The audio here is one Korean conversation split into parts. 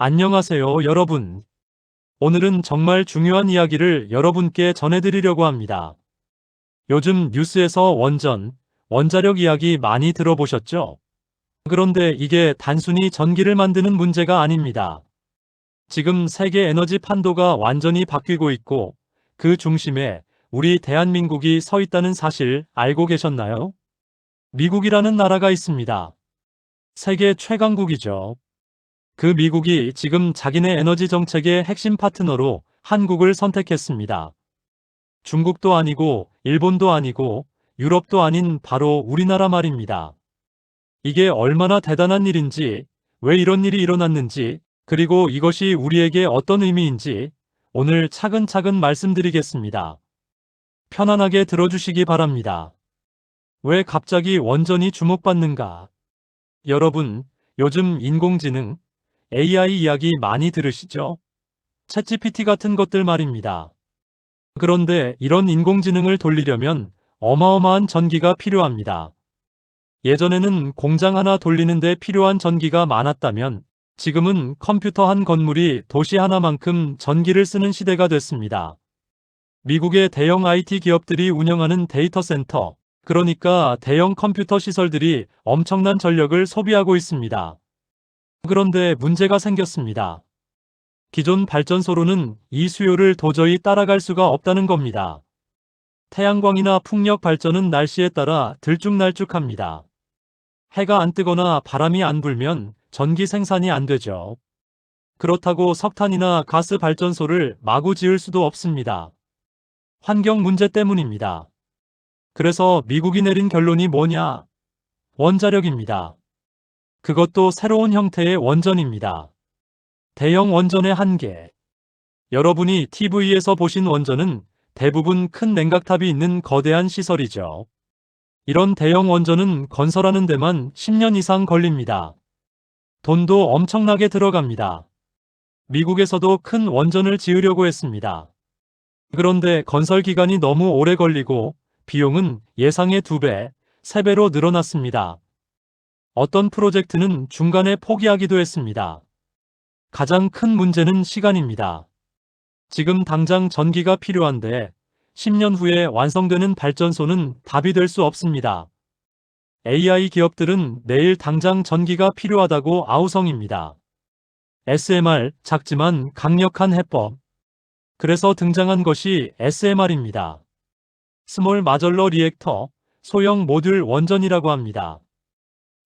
안녕하세요, 여러분. 오늘은 정말 중요한 이야기를 여러분께 전해드리려고 합니다. 요즘 뉴스에서 원자력 이야기 많이 들어보셨죠? 그런데 이게 단순히 전기를 만드는 문제가 아닙니다. 지금 세계 에너지 판도가 완전히 바뀌고 있고, 그 중심에 우리 대한민국이 서 있다는 사실 알고 계셨나요? 미국이라는 나라가 있습니다. 세계 최강국이죠. 그 미국이 지금 자기네 에너지 정책의 핵심 파트너로 한국을 선택했습니다. 중국도 아니고 일본도 아니고 유럽도 아닌 바로 우리나라 말입니다. 이게 얼마나 대단한 일인지, 왜 이런 일이 일어났는지, 그리고 이것이 우리에게 어떤 의미인지 오늘 차근차근 말씀드리겠습니다. 편안하게 들어주시기 바랍니다. 왜 갑자기 원전이 주목받는가? 여러분, 요즘 인공지능, AI 이야기 많이 들으시죠? 챗GPT 같은 것들 말입니다. 그런데 이런 인공지능을 돌리려면 어마어마한 전기가 필요합니다. 예전에는 공장 하나 돌리는데 필요한 전기가 많았다면 지금은 컴퓨터 한 건물이 도시 하나만큼 전기를 쓰는 시대가 됐습니다. 미국의 대형 IT 기업들이 운영하는 데이터 센터, 그러니까 대형 컴퓨터 시설들이 엄청난 전력을 소비하고 있습니다. 그런데 문제가 생겼습니다. 기존 발전소로는 이 수요를 도저히 따라갈 수가 없다는 겁니다. 태양광이나 풍력 발전은 날씨에 따라 들쭉날쭉합니다. 해가 안 뜨거나 바람이 안 불면 전기 생산이 안 되죠. 그렇다고 석탄이나 가스 발전소를 마구 지을 수도 없습니다. 환경 문제 때문입니다. 그래서 미국이 내린 결론이 뭐냐? 원자력입니다. 그것도 새로운 형태의 원전입니다. 대형 원전의 한계. 여러분이 TV에서 보신 원전은 대부분 큰 냉각탑이 있는 거대한 시설이죠. 이런 대형 원전은 건설하는 데만 10년 이상 걸립니다. 돈도 엄청나게 들어갑니다. 미국에서도 큰 원전을 지으려고 했습니다. 그런데 건설 기간이 너무 오래 걸리고 비용은 예상의 2배, 3배로 늘어났습니다. 어떤 프로젝트는 중간에 포기하기도 했습니다. 가장 큰 문제는 시간입니다. 지금 당장 전기가 필요한데 10년 후에 완성되는 발전소는 답이 될 수 없습니다. AI 기업들은 내일 당장 전기가 필요하다고 아우성입니다. SMR, 작지만 강력한 해법. 그래서 등장한 것이 SMR입니다. 스몰 마절러 리액터, 소형 모듈 원전이라고 합니다.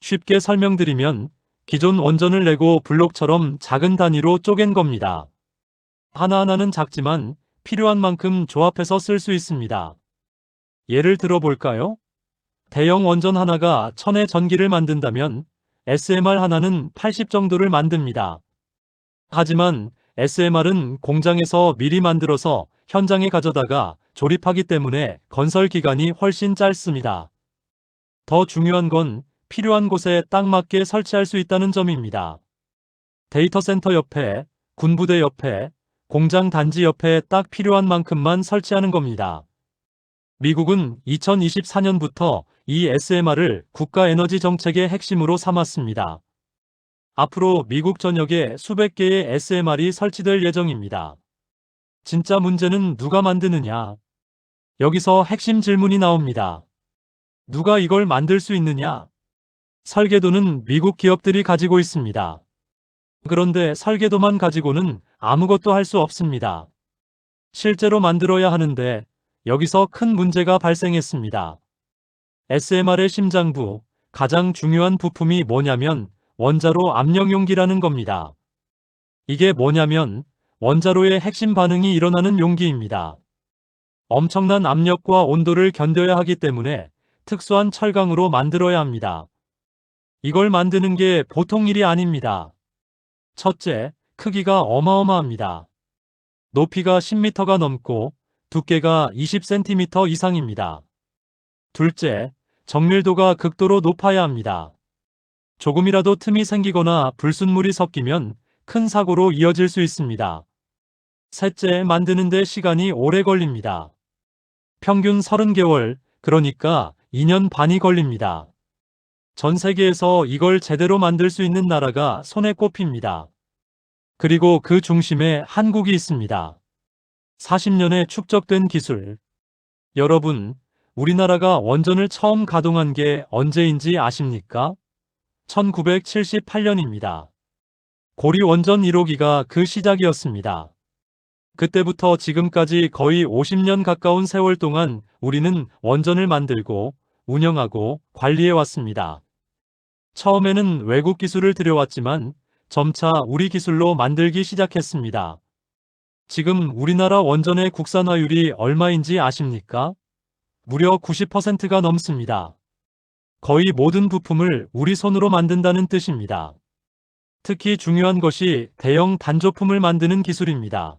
쉽게 설명드리면 기존 원전을 레고 블록처럼 작은 단위로 쪼갠 겁니다. 하나하나는 작지만 필요한 만큼 조합해서 쓸 수 있습니다. 예를 들어 볼까요? 대형 원전 하나가 1000의 전기를 만든다면 SMR 하나는 80 정도를 만듭니다. 하지만 SMR은 공장에서 미리 만들어서 현장에 가져다가 조립하기 때문에 건설 기간이 훨씬 짧습니다. 더 중요한 건 필요한 곳에 딱 맞게 설치할 수 있다는 점입니다. 데이터 센터 옆에, 군부대 옆에, 공장 단지 옆에 딱 필요한 만큼만 설치하는 겁니다. 미국은 2024년부터 이 SMR을 국가 에너지 정책의 핵심으로 삼았습니다. 앞으로 미국 전역에 수백 개의 SMR이 설치될 예정입니다. 진짜 문제는 누가 만드느냐? 여기서 핵심 질문이 나옵니다. 누가 이걸 만들 수 있느냐? 설계도는 미국 기업들이 가지고 있습니다. 그런데 설계도만 가지고는 아무것도 할 수 없습니다. 실제로 만들어야 하는데 여기서 큰 문제가 발생했습니다. SMR의 심장부, 가장 중요한 부품이 뭐냐면 원자로 압력 용기라는 겁니다. 이게 뭐냐면 원자로의 핵심 반응이 일어나는 용기입니다. 엄청난 압력과 온도를 견뎌야 하기 때문에 특수한 철강으로 만들어야 합니다. 이걸 만드는 게 보통 일이 아닙니다. 첫째, 크기가 어마어마합니다. 높이가 10m가 넘고 두께가 20cm 이상입니다. 둘째, 정밀도가 극도로 높아야 합니다. 조금이라도 틈이 생기거나 불순물이 섞이면 큰 사고로 이어질 수 있습니다. 셋째, 만드는데 시간이 오래 걸립니다. 평균 30개월, 그러니까 2년 반이 걸립니다. 전 세계에서 이걸 제대로 만들 수 있는 나라가 손에 꼽힙니다. 그리고 그 중심에 한국이 있습니다. 40년에 축적된 기술. 여러분, 우리나라가 원전을 처음 가동한 게 언제인지 아십니까? 1978년입니다. 고리 원전 1호기가 그 시작이었습니다. 그때부터 지금까지 거의 50년 가까운 세월 동안 우리는 원전을 만들고 운영하고 관리해 왔습니다. 처음에는 외국 기술을 들여왔지만 점차 우리 기술로 만들기 시작했습니다. 지금 우리나라 원전의 국산화율이 얼마인지 아십니까? 무려 90%가 넘습니다. 거의 모든 부품을 우리 손으로 만든다는 뜻입니다. 특히 중요한 것이 대형 단조품을 만드는 기술입니다.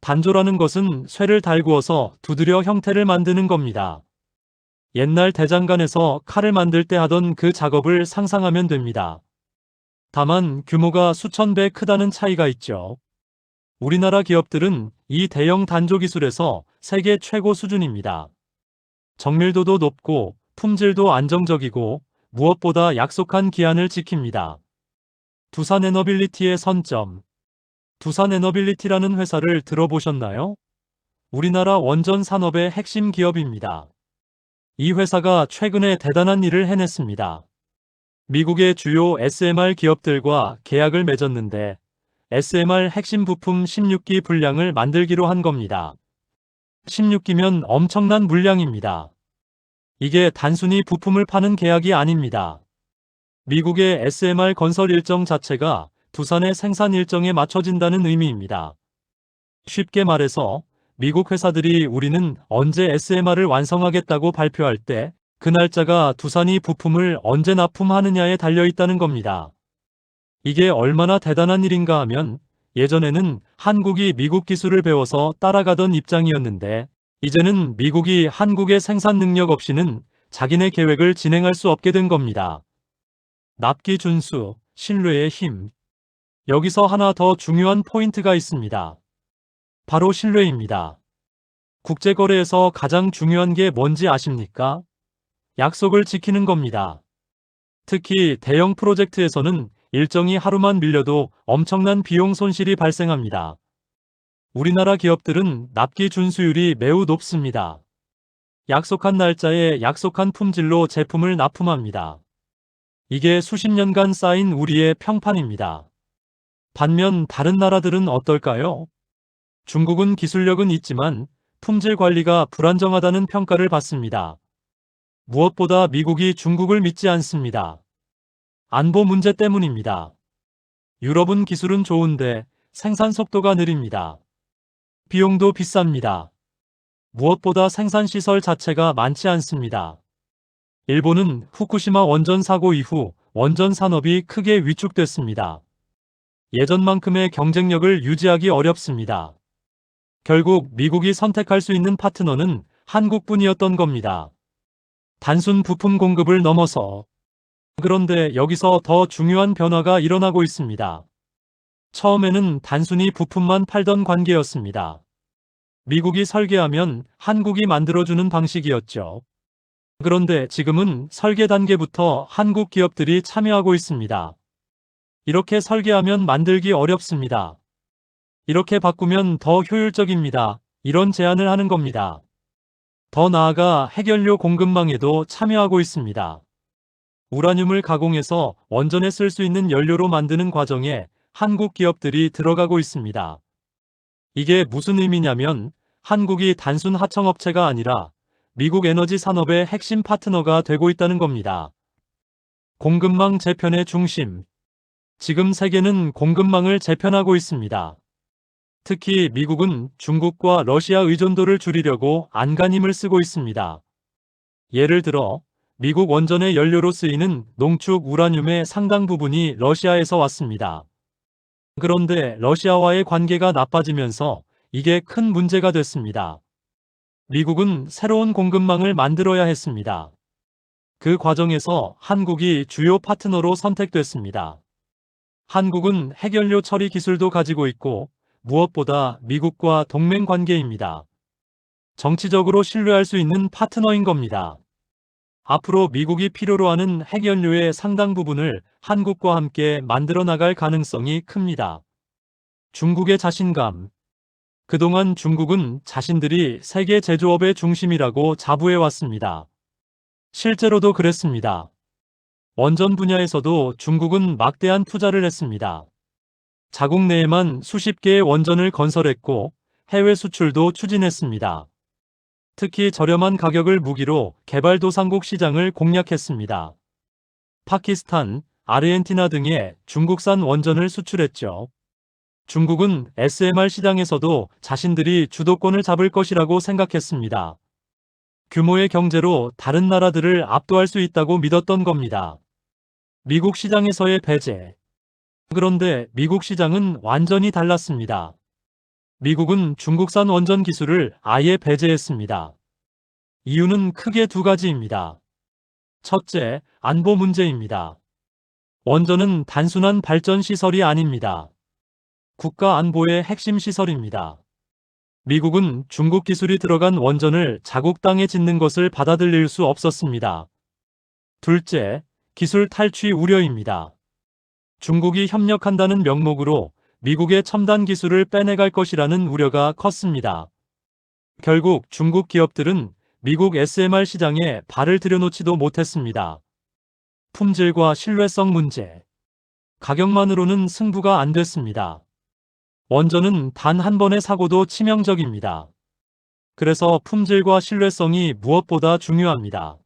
단조라는 것은 쇠를 달구어서 두드려 형태를 만드는 겁니다. 옛날 대장간에서 칼을 만들 때 하던 그 작업을 상상하면 됩니다. 다만 규모가 수천 배 크다는 차이가 있죠. 우리나라 기업들은 이 대형 단조 기술에서 세계 최고 수준입니다. 정밀도도 높고 품질도 안정적이고 무엇보다 약속한 기한을 지킵니다. 두산에너빌리티의 선점. 두산에너빌리티라는 회사를 들어보셨나요? 우리나라 원전 산업의 핵심 기업입니다. 이 회사가 최근에 대단한 일을 해냈습니다. 미국의 주요 SMR 기업들과 계약을 맺었는데 SMR 핵심 부품 16기 분량을 만들기로 한 겁니다. 16기면 엄청난 물량입니다. 이게 단순히 부품을 파는 계약이 아닙니다. 미국의 SMR 건설 일정 자체가 두산의 생산 일정에 맞춰진다는 의미입니다. 쉽게 말해서 미국 회사들이 우리는 언제 SMR을 완성하겠다고 발표할 때 그 날짜가 두산이 부품을 언제 납품하느냐에 달려있다는 겁니다. 이게 얼마나 대단한 일인가 하면 예전에는 한국이 미국 기술을 배워서 따라가던 입장이었는데 이제는 미국이 한국의 생산 능력 없이는 자기네 계획을 진행할 수 없게 된 겁니다. 납기 준수, 신뢰의 힘. 여기서 하나 더 중요한 포인트가 있습니다. 바로 신뢰입니다. 국제거래에서 가장 중요한 게 뭔지 아십니까? 약속을 지키는 겁니다. 특히 대형 프로젝트에서는 일정이 하루만 밀려도 엄청난 비용 손실이 발생합니다. 우리나라 기업들은 납기 준수율이 매우 높습니다. 약속한 날짜에 약속한 품질로 제품을 납품합니다. 이게 수십 년간 쌓인 우리의 평판입니다. 반면 다른 나라들은 어떨까요? 중국은 기술력은 있지만 품질 관리가 불안정하다는 평가를 받습니다. 무엇보다 미국이 중국을 믿지 않습니다. 안보 문제 때문입니다. 유럽은 기술은 좋은데 생산 속도가 느립니다. 비용도 비쌉니다. 무엇보다 생산 시설 자체가 많지 않습니다. 일본은 후쿠시마 원전 사고 이후 원전 산업이 크게 위축됐습니다. 예전만큼의 경쟁력을 유지하기 어렵습니다. 결국 미국이 선택할 수 있는 파트너는 한국뿐이었던 겁니다. 단순 부품 공급을 넘어서. 그런데 여기서 더 중요한 변화가 일어나고 있습니다. 처음에는 단순히 부품만 팔던 관계였습니다. 미국이 설계하면 한국이 만들어주는 방식이었죠. 그런데 지금은 설계 단계부터 한국 기업들이 참여하고 있습니다. 이렇게 설계하면 만들기 어렵습니다. 이렇게 바꾸면 더 효율적입니다. 이런 제안을 하는 겁니다. 더 나아가 핵연료 공급망에도 참여하고 있습니다. 우라늄을 가공해서 원전에 쓸 수 있는 연료로 만드는 과정에 한국 기업들이 들어가고 있습니다. 이게 무슨 의미냐면 한국이 단순 하청업체가 아니라 미국 에너지 산업의 핵심 파트너가 되고 있다는 겁니다. 공급망 재편의 중심. 지금 세계는 공급망을 재편하고 있습니다. 특히 미국은 중국과 러시아 의존도를 줄이려고 안간힘을 쓰고 있습니다. 예를 들어 미국 원전의 연료로 쓰이는 농축 우라늄의 상당 부분이 러시아에서 왔습니다. 그런데 러시아와의 관계가 나빠지면서 이게 큰 문제가 됐습니다. 미국은 새로운 공급망을 만들어야 했습니다. 그 과정에서 한국이 주요 파트너로 선택됐습니다. 한국은 핵연료 처리 기술도 가지고 있고 무엇보다 미국과 동맹 관계입니다. 정치적으로 신뢰할 수 있는 파트너인 겁니다. 앞으로 미국이 필요로 하는 핵연료의 상당 부분을 한국과 함께 만들어 나갈 가능성이 큽니다. 중국의 자신감. 그동안 중국은 자신들이 세계 제조업의 중심이라고 자부해왔습니다. 실제로도 그랬습니다. 원전 분야에서도 중국은 막대한 투자를 했습니다. 자국 내에만 수십 개의 원전을 건설했고 해외 수출도 추진했습니다. 특히 저렴한 가격을 무기로 개발도상국 시장을 공략했습니다. 파키스탄, 아르헨티나 등에 중국산 원전을 수출했죠. 중국은 SMR 시장에서도 자신들이 주도권을 잡을 것이라고 생각했습니다. 규모의 경제로 다른 나라들을 압도할 수 있다고 믿었던 겁니다. 미국 시장에서의 배제. 그런데 미국 시장은 완전히 달랐습니다. 미국은 중국산 원전 기술을 아예 배제했습니다. 이유는 크게 두 가지입니다. 첫째, 안보 문제입니다. 원전은 단순한 발전 시설이 아닙니다. 국가 안보의 핵심 시설입니다. 미국은 중국 기술이 들어간 원전을 자국 땅에 짓는 것을 받아들일 수 없었습니다. 둘째, 기술 탈취 우려입니다. 중국이 협력한다는 명목으로 미국의 첨단 기술을 빼내갈 것이라는 우려가 컸습니다. 결국 중국 기업들은 미국 SMR 시장에 발을 들여놓지도 못했습니다. 품질과 신뢰성 문제. 가격만으로는 승부가 안 됐습니다. 원전은 단 한 번의 사고도 치명적입니다. 그래서 품질과 신뢰성이 무엇보다 중요합니다.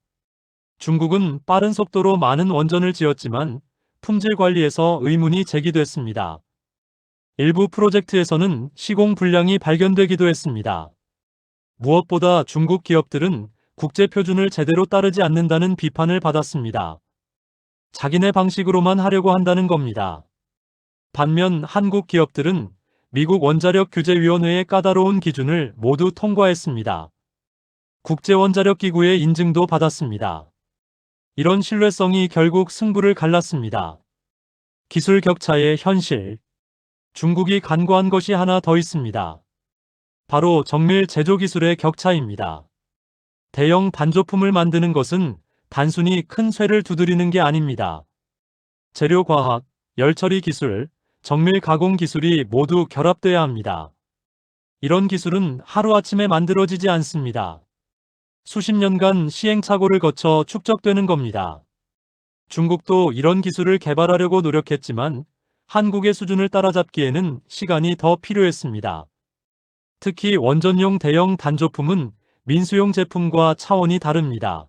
중국은 빠른 속도로 많은 원전을 지었지만 품질 관리에서 의문이 제기됐습니다. 일부 프로젝트에서는 시공 불량이 발견되기도 했습니다. 무엇보다 중국 기업들은 국제 표준을 제대로 따르지 않는다는 비판을 받았습니다. 자기네 방식으로만 하려고 한다는 겁니다. 반면 한국 기업들은 미국 원자력규제위원회의 까다로운 기준을 모두 통과했습니다. 국제원자력기구의 인증도 받았습니다. 이런 신뢰성이 결국 승부를 갈랐습니다. 기술 격차의 현실. 중국이 간과한 것이 하나 더 있습니다. 바로 정밀 제조 기술의 격차입니다. 대형 단조품을 만드는 것은 단순히 큰 쇠를 두드리는 게 아닙니다. 재료 과학, 열처리 기술, 정밀 가공 기술이 모두 결합돼야 합니다. 이런 기술은 하루아침에 만들어지지 않습니다. 수십 년간 시행착오를 거쳐 축적되는 겁니다. 중국도 이런 기술을 개발하려고 노력했지만 한국의 수준을 따라잡기에는 시간이 더 필요했습니다. 특히 원전용 대형 단조품은 민수용 제품과 차원이 다릅니다.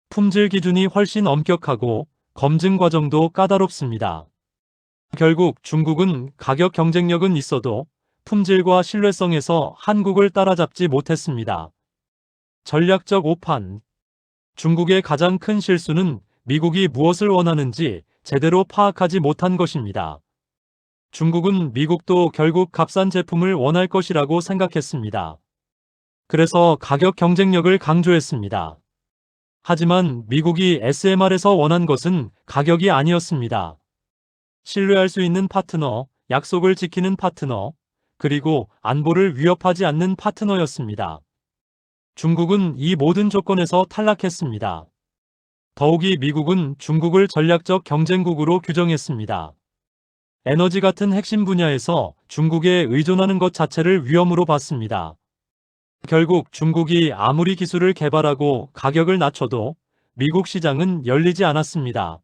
품질 기준이 훨씬 엄격하고 검증 과정도 까다롭습니다. 결국 중국은 가격 경쟁력은 있어도 품질과 신뢰성에서 한국을 따라잡지 못했습니다. 전략적 오판. 중국의 가장 큰 실수는 미국이 무엇을 원하는지 제대로 파악하지 못한 것입니다. 중국은 미국도 결국 값싼 제품을 원할 것이라고 생각했습니다. 그래서 가격 경쟁력을 강조했습니다. 하지만 미국이 SMR에서 원한 것은 가격이 아니었습니다. 신뢰할 수 있는 파트너, 약속을 지키는 파트너, 그리고 안보를 위협하지 않는 파트너였습니다. 중국은 이 모든 조건에서 탈락했습니다. 더욱이 미국은 중국을 전략적 경쟁국으로 규정했습니다. 에너지 같은 핵심 분야에서 중국에 의존하는 것 자체를 위험으로 봤습니다. 결국 중국이 아무리 기술을 개발하고 가격을 낮춰도 미국 시장은 열리지 않았습니다.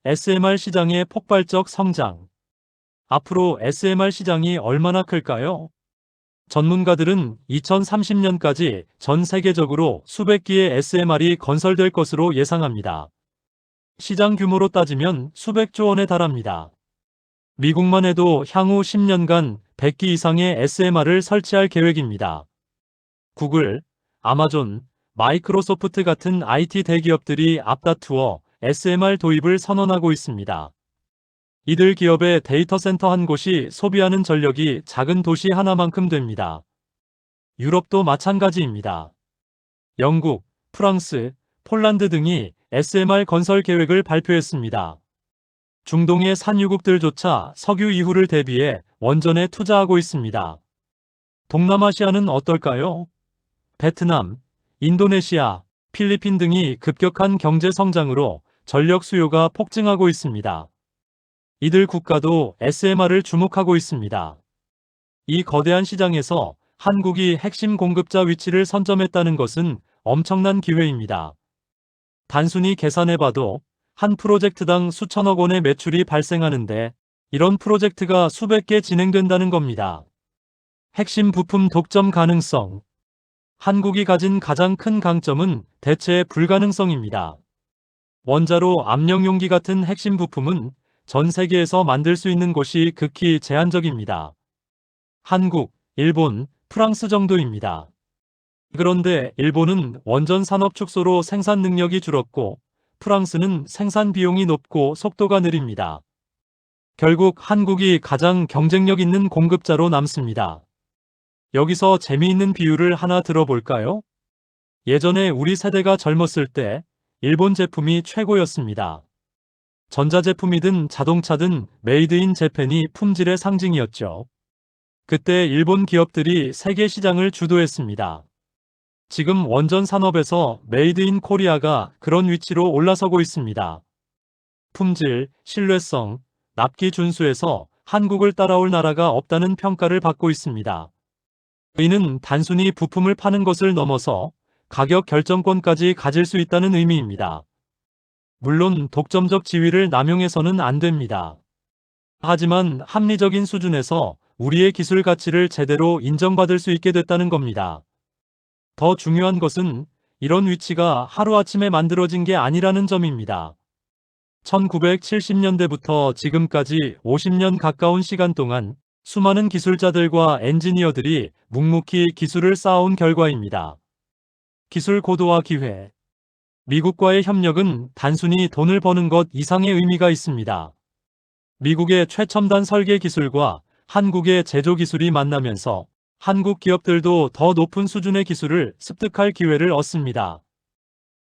SMR 시장의 폭발적 성장. 앞으로 SMR 시장이 얼마나 클까요? 전문가들은 2030년까지 전 세계적으로 수백 기의 SMR이 건설될 것으로 예상합니다. 시장 규모로 따지면 수백조 원에 달합니다. 미국만 해도 향후 10년간 100기 이상의 SMR을 설치할 계획입니다. 구글, 아마존, 마이크로소프트 같은 IT 대기업들이 앞다투어 SMR 도입을 선언하고 있습니다. 이들 기업의 데이터 센터 한 곳이 소비하는 전력이 작은 도시 하나만큼 됩니다. 유럽도 마찬가지입니다. 영국, 프랑스, 폴란드 등이 SMR 건설 계획을 발표했습니다. 중동의 산유국들조차 석유 이후를 대비해 원전에 투자하고 있습니다. 동남아시아는 어떨까요? 베트남, 인도네시아, 필리핀 등이 급격한 경제 성장으로 전력 수요가 폭증하고 있습니다. 이들 국가도 SMR을 주목하고 있습니다. 이 거대한 시장에서 한국이 핵심 공급자 위치를 선점했다는 것은 엄청난 기회입니다. 단순히 계산해봐도 한 프로젝트당 수천억 원의 매출이 발생하는데 이런 프로젝트가 수백 개 진행된다는 겁니다. 핵심 부품 독점 가능성. 한국이 가진 가장 큰 강점은 대체 불가능성입니다. 원자로 압력 용기 같은 핵심 부품은 전 세계에서 만들 수 있는 곳이 극히 제한적입니다. 한국, 일본, 프랑스 정도입니다. 그런데 일본은 원전 산업 축소로 생산 능력이 줄었고 프랑스는 생산 비용이 높고 속도가 느립니다. 결국 한국이 가장 경쟁력 있는 공급자로 남습니다. 여기서 재미있는 비유를 하나 들어볼까요? 예전에 우리 세대가 젊었을 때 일본 제품이 최고였습니다. 전자제품이든 자동차든 메이드 인 재팬이 품질의 상징이었죠. 그때 일본 기업들이 세계 시장을 주도했습니다. 지금 원전 산업에서 메이드 인 코리아가 그런 위치로 올라서고 있습니다. 품질, 신뢰성, 납기 준수에서 한국을 따라올 나라가 없다는 평가를 받고 있습니다. 이는 단순히 부품을 파는 것을 넘어서 가격 결정권까지 가질 수 있다는 의미입니다. 물론 독점적 지위를 남용해서는 안 됩니다. 하지만 합리적인 수준에서 우리의 기술 가치를 제대로 인정받을 수 있게 됐다는 겁니다. 더 중요한 것은 이런 위치가 하루아침에 만들어진 게 아니라는 점입니다. 1970년대부터 지금까지 50년 가까운 시간 동안 수많은 기술자들과 엔지니어들이 묵묵히 기술을 쌓아온 결과입니다. 기술 고도화 기회. 미국과의 협력은 단순히 돈을 버는 것 이상의 의미가 있습니다. 미국의 최첨단 설계 기술과 한국의 제조 기술이 만나면서 한국 기업들도 더 높은 수준의 기술을 습득할 기회를 얻습니다.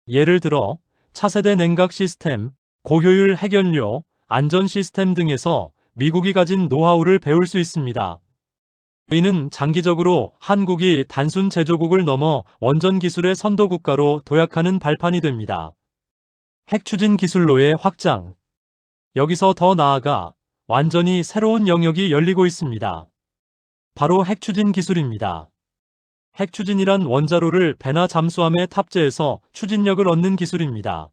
예를 들어 차세대 냉각 시스템, 고효율 핵연료, 안전 시스템 등에서 미국이 가진 노하우를 배울 수 있습니다. 이는 장기적으로 한국이 단순 제조국을 넘어 원전 기술의 선도 국가로 도약하는 발판이 됩니다. 핵 추진 기술로의 확장. 여기서 더 나아가 완전히 새로운 영역이 열리고 있습니다. 바로 핵 추진 기술입니다. 핵 추진이란 원자로를 배나 잠수함에 탑재해서 추진력을 얻는 기술입니다.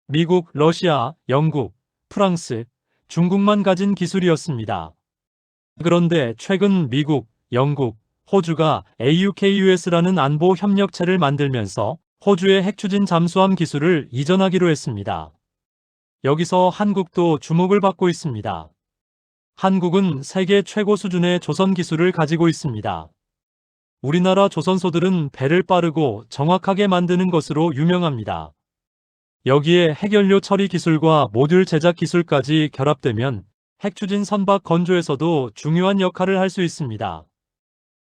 미국, 러시아, 영국, 프랑스, 중국만 가진 기술이었습니다. 그런데 최근 미국, 영국, 호주가 AUKUS라는 안보 협력체를 만들면서 호주의 핵추진 잠수함 기술을 이전하기로 했습니다. 여기서 한국도 주목을 받고 있습니다. 한국은 세계 최고 수준의 조선 기술을 가지고 있습니다. 우리나라 조선소들은 배를 빠르고 정확하게 만드는 것으로 유명합니다. 여기에 핵연료 처리 기술과 모듈 제작 기술까지 결합되면 핵추진 선박 건조에서도 중요한 역할을 할 수 있습니다.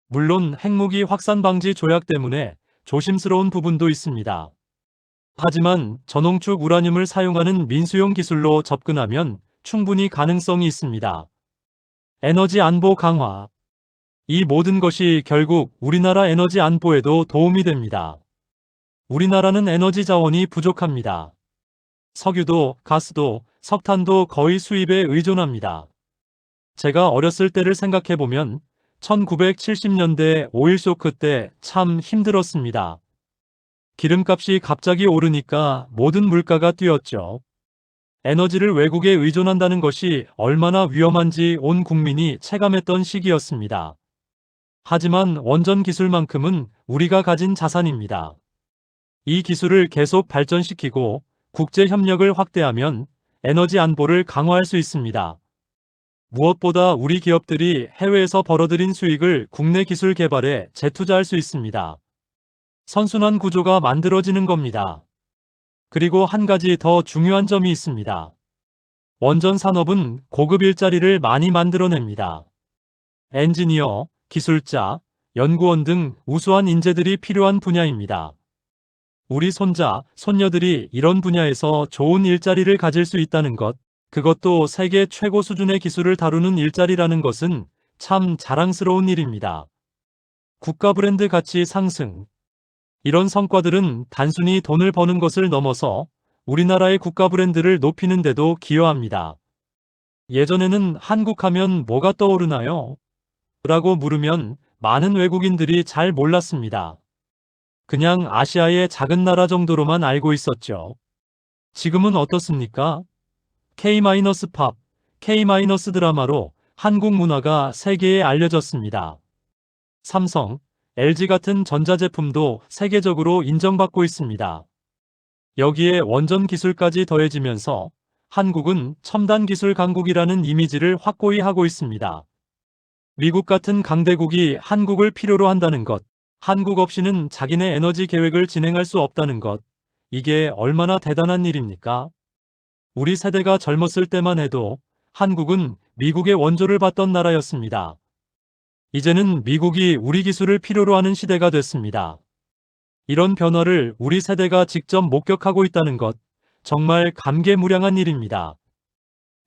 물론 핵무기 확산 방지 조약 때문에 조심스러운 부분도 있습니다. 하지만 전홍축 우라늄을 사용하는 민수용 기술로 접근하면 충분히 가능성이 있습니다. 에너지 안보 강화. 이 모든 것이 결국 우리나라 에너지 안보에도 도움이 됩니다. 우리나라는 에너지 자원이 부족합니다. 석유도, 가스도, 석탄도 거의 수입에 의존합니다. 제가 어렸을 때를 생각해보면 1970년대 오일 쇼크 때 참 힘들었습니다. 기름값이 갑자기 오르니까 모든 물가가 뛰었죠. 에너지를 외국에 의존한다는 것이 얼마나 위험한지 온 국민이 체감했던 시기였습니다. 하지만 원전 기술만큼은 우리가 가진 자산입니다. 이 기술을 계속 발전시키고 국제 협력을 확대하면 에너지 안보를 강화할 수 있습니다. 무엇보다 우리 기업들이 해외에서 벌어들인 수익을 국내 기술 개발에 재투자할 수 있습니다. 선순환 구조가 만들어지는 겁니다. 그리고 한 가지 더 중요한 점이 있습니다. 원전 산업은 고급 일자리를 많이 만들어냅니다. 엔지니어, 기술자, 연구원 등 우수한 인재들이 필요한 분야입니다. 우리 손자, 손녀들이 이런 분야에서 좋은 일자리를 가질 수 있다는 것, 그것도 세계 최고 수준의 기술을 다루는 일자리라는 것은 참 자랑스러운 일입니다. 국가 브랜드 가치 상승. 이런 성과들은 단순히 돈을 버는 것을 넘어서 우리나라의 국가 브랜드를 높이는 데도 기여합니다. 예전에는 한국 하면 뭐가 떠오르나요? 라고 물으면 많은 외국인들이 잘 몰랐습니다. 그냥 아시아의 작은 나라 정도로만 알고 있었죠. 지금은 어떻습니까? K-팝, K-드라마로 한국 문화가 세계에 알려졌습니다. 삼성, LG 같은 전자제품도 세계적으로 인정받고 있습니다. 여기에 원전 기술까지 더해지면서 한국은 첨단 기술 강국이라는 이미지를 확고히 하고 있습니다. 미국 같은 강대국이 한국을 필요로 한다는 것, 한국 없이는 자기네 에너지 계획을 진행할 수 없다는 것, 이게 얼마나 대단한 일입니까? 우리 세대가 젊었을 때만 해도 한국은 미국의 원조를 받던 나라였습니다. 이제는 미국이 우리 기술을 필요로 하는 시대가 됐습니다. 이런 변화를 우리 세대가 직접 목격하고 있다는 것, 정말 감개무량한 일입니다.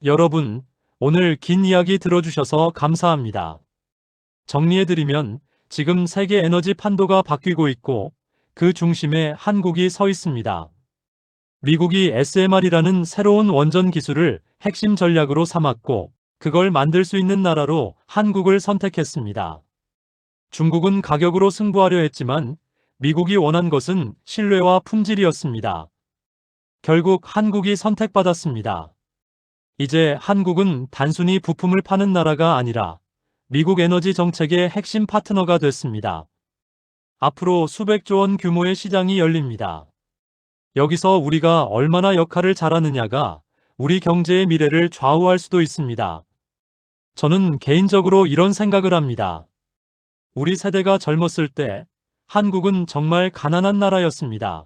여러분, 오늘 긴 이야기 들어주셔서 감사합니다. 정리해드리면 지금 세계 에너지 판도가 바뀌고 있고 그 중심에 한국이 서 있습니다. 미국이 SMR이라는 새로운 원전 기술을 핵심 전략으로 삼았고 그걸 만들 수 있는 나라로 한국을 선택했습니다. 중국은 가격으로 승부하려 했지만 미국이 원한 것은 신뢰와 품질이었습니다. 결국 한국이 선택받았습니다. 이제 한국은 단순히 부품을 파는 나라가 아니라 미국 에너지 정책의 핵심 파트너가 됐습니다. 앞으로 수백조 원 규모의 시장이 열립니다. 여기서 우리가 얼마나 역할을 잘하느냐가 우리 경제의 미래를 좌우할 수도 있습니다. 저는 개인적으로 이런 생각을 합니다. 우리 세대가 젊었을 때 한국은 정말 가난한 나라였습니다.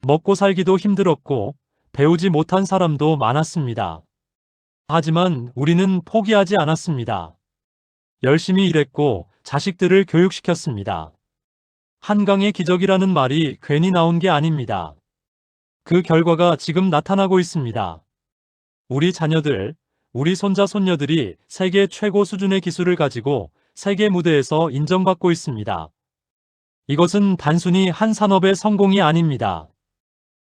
먹고 살기도 힘들었고 배우지 못한 사람도 많았습니다. 하지만 우리는 포기하지 않았습니다. 열심히 일했고 자식들을 교육시켰습니다. 한강의 기적이라는 말이 괜히 나온 게 아닙니다. 그 결과가 지금 나타나고 있습니다. 우리 자녀들, 우리 손자 손녀들이 세계 최고 수준의 기술을 가지고 세계 무대에서 인정받고 있습니다. 이것은 단순히 한 산업의 성공이 아닙니다.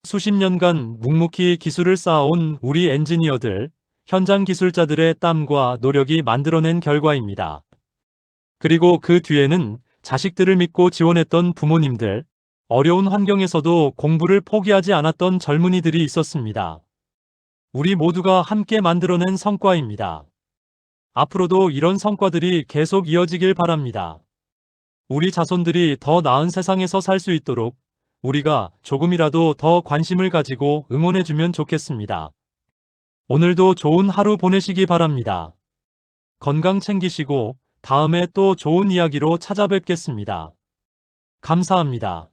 수십 년간 묵묵히 기술을 쌓아온 우리 엔지니어들, 현장 기술자들의 땀과 노력이 만들어낸 결과입니다. 그리고 그 뒤에는 자식들을 믿고 지원했던 부모님들, 어려운 환경에서도 공부를 포기하지 않았던 젊은이들이 있었습니다. 우리 모두가 함께 만들어낸 성과입니다. 앞으로도 이런 성과들이 계속 이어지길 바랍니다. 우리 자손들이 더 나은 세상에서 살 수 있도록 우리가 조금이라도 더 관심을 가지고 응원해주면 좋겠습니다. 오늘도 좋은 하루 보내시기 바랍니다. 건강 챙기시고 다음에 또 좋은 이야기로 찾아뵙겠습니다. 감사합니다.